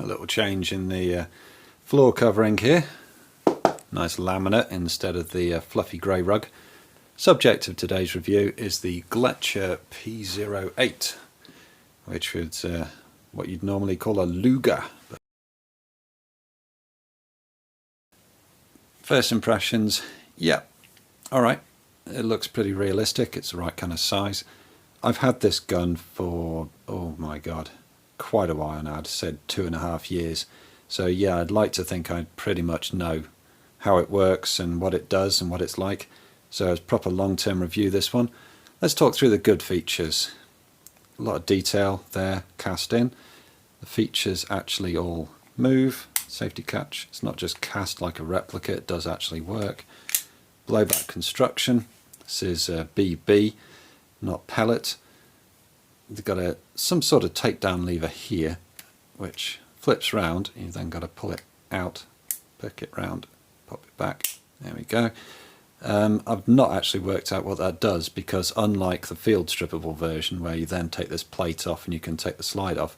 A little change in the floor covering here. Nice laminate instead of the fluffy grey rug. Subject of today's review is the Gletcher P08, which is what you'd normally call a Luger. First impressions, yeah, alright, it looks pretty realistic, it's the right kind of size. I've had this gun for, oh my god, quite a while now. I'd said 2.5 years. So yeah, I'd like to think I pretty much know how it works and what it does and what it's like. So as proper long-term review this one. Let's talk through the good features. A lot of detail there cast in. The features actually all move. Safety catch, it's not just cast like a replica, it does actually work. Blowback construction, this is BB, not pellet. They've got some sort of takedown lever here, which flips round. You've then got to pull it out, pick it round, pop it back. There we go. I've not actually worked out what that does, because unlike the field strippable version where you then take this plate off and you can take the slide off,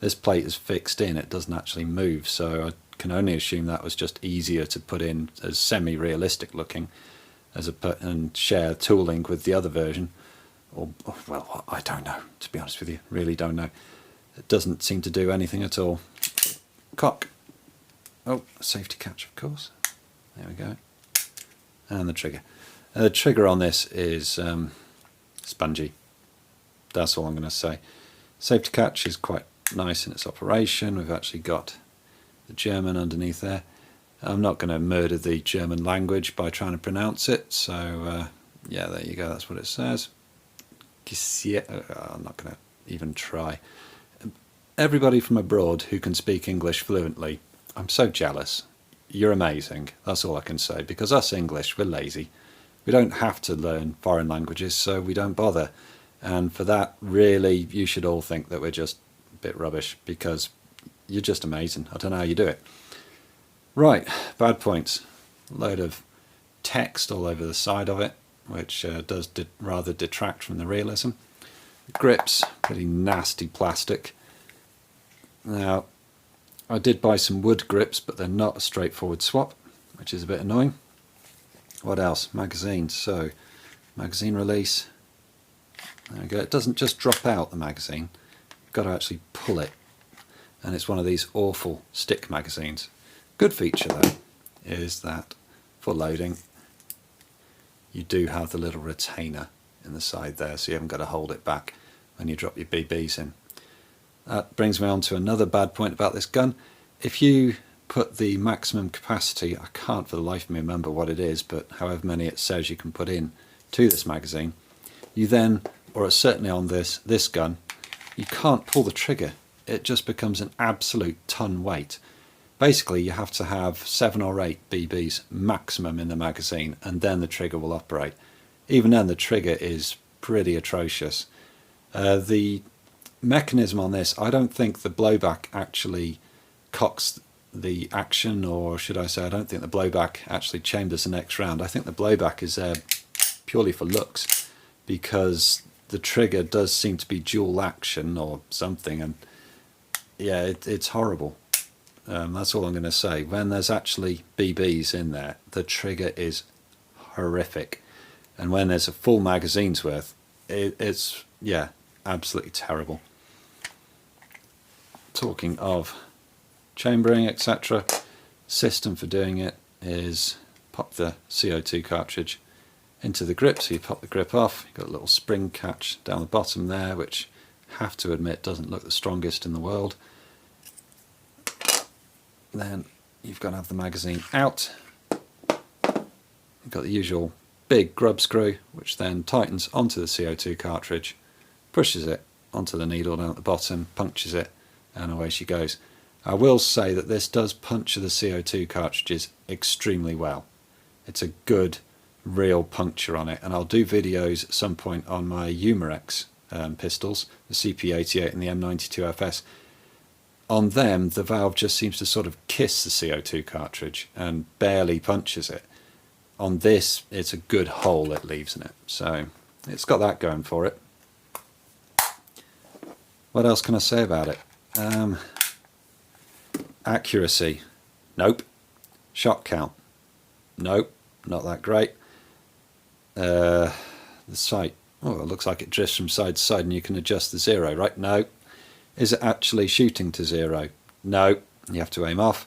this plate is fixed in, it doesn't actually move, so I can only assume that was just easier to put in as semi-realistic looking and share tooling with the other version. Or, well, I don't know, to be honest with you, really don't know. It doesn't seem to do anything at all. Cock. Oh, safety catch, of course. There we go. And the trigger. The trigger on this is spongy. That's all I'm going to say. Safety catch is quite nice in its operation. We've actually got the German underneath there. I'm not going to murder the German language by trying to pronounce it, so yeah, there you go, that's what it says. I'm not going to even try. Everybody from abroad who can speak English fluently, I'm so jealous. You're amazing, that's all I can say, because us English, we're lazy. We don't have to learn foreign languages, so we don't bother. And for that, really, you should all think that we're just a bit rubbish, because you're just amazing. I don't know how you do it. Right, bad points. A load of text all over the side of it, which does rather detract from the realism. Grips, pretty nasty plastic. Now, I did buy some wood grips, but they're not a straightforward swap, which is a bit annoying. What else? Magazines. So, magazine release. There we go. It doesn't just drop out, the magazine. You've got to actually pull it. And it's one of these awful stick magazines. Good feature though is that for loading you do have the little retainer in the side there, so you haven't got to hold it back when you drop your BBs in. That brings me on to another bad point about this gun. If you put the maximum capacity, I can't for the life of me remember what it is, but however many it says you can put in to this magazine, you then, or certainly on this gun, you can't pull the trigger. It just becomes an absolute ton weight. Basically, you have to have 7 or 8 BBs maximum in the magazine, and then the trigger will operate. Even then, the trigger is pretty atrocious. The mechanism on this, I don't think the blowback actually cocks the action, or should I say, I don't think the blowback actually chambers the next round. I think the blowback is there purely for looks, because the trigger does seem to be dual action or something, and yeah, it's horrible. That's all I'm going to say. When there's actually BBs in there, the trigger is horrific, and when there's a full magazine's worth, it's, yeah, absolutely terrible. Talking of chambering, etc., system for doing it is pop the CO2 cartridge into the grip. So you pop the grip off, you've got a little spring catch down the bottom there, which I have to admit doesn't look the strongest in the world. Then you've got to have the magazine out. You've got the usual big grub screw, which then tightens onto the CO2 cartridge, pushes it onto the needle down at the bottom, punctures it, and away she goes. I will say that this does puncture the CO2 cartridges extremely well. It's a good real puncture on it, and I'll do videos at some point on my Umarex pistols, the CP08 and the M92FS. On them, the valve just seems to sort of kiss the CO2 cartridge and barely punches it. On this, it's a good hole it leaves in it, so it's got that going for it. What else can I say about it? Accuracy, nope. Shot count, nope, not that great. The sight, oh, it looks like it drifts from side to side and you can adjust the zero, right? No. Is it actually shooting to zero? No, you have to aim off.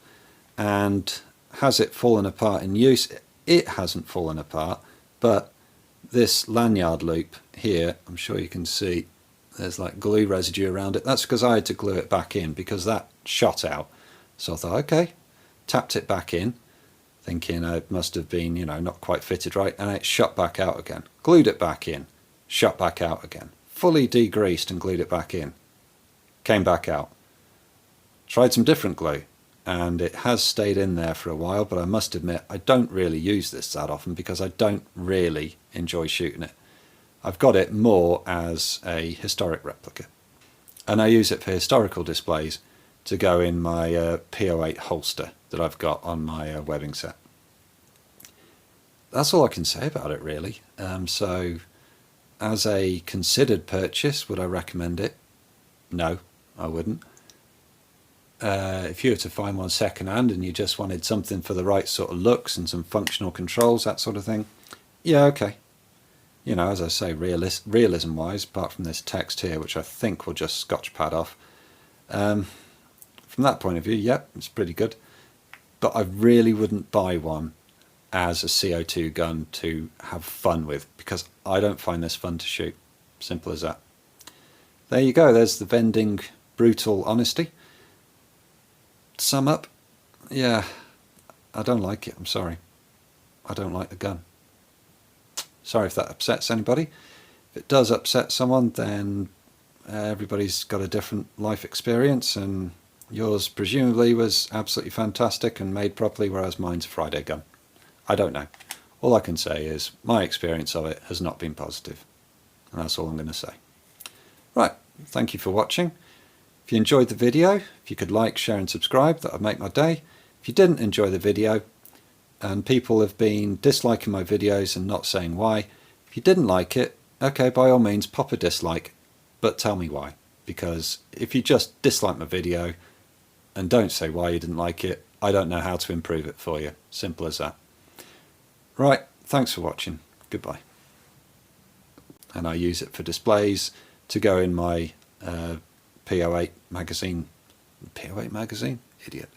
And has it fallen apart in use? It hasn't fallen apart, but this lanyard loop here, I'm sure you can see there's like glue residue around it. That's because I had to glue it back in because that shot out. So I thought, okay, tapped it back in, thinking it must have been, you know, not quite fitted right, and it shot back out again. Glued it back in, shot back out again. Fully degreased and glued it back in. Came back out. Tried some different glue, and it has stayed in there for a while, but I must admit I don't really use this that often because I don't really enjoy shooting it. I've got it more as a historic replica, and I use it for historical displays to go in my P08 holster that I've got on my webbing set. That's all I can say about it really. So as a considered purchase, would I recommend it? No, I wouldn't. If you were to find one second hand and you just wanted something for the right sort of looks and some functional controls, that sort of thing, yeah, okay. You know, as I say, realism wise, apart from this text here, which I think will just scotch pad off, from that point of view, yep, it's pretty good. But I really wouldn't buy one as a CO2 gun to have fun with, because I don't find this fun to shoot. Simple as that. There you go, there's the Vending brutal honesty. To sum up, yeah, I don't like it, I'm sorry. I don't like the gun. Sorry if that upsets anybody. If it does upset someone, then everybody's got a different life experience, and yours presumably was absolutely fantastic and made properly, whereas mine's a Friday gun. I don't know. All I can say is my experience of it has not been positive, and that's all I'm going to say. Right, thank you for watching. If you enjoyed the video, if you could like, share and subscribe, that would make my day. If you didn't enjoy the video, and people have been disliking my videos and not saying why, if you didn't like it, okay, by all means pop a dislike, but tell me why. Because if you just dislike my video and don't say why you didn't like it, I don't know how to improve it for you. Simple as that. Right, thanks for watching. Goodbye. And I use it for displays to go in my P08 magazine. P08 magazine? Idiot.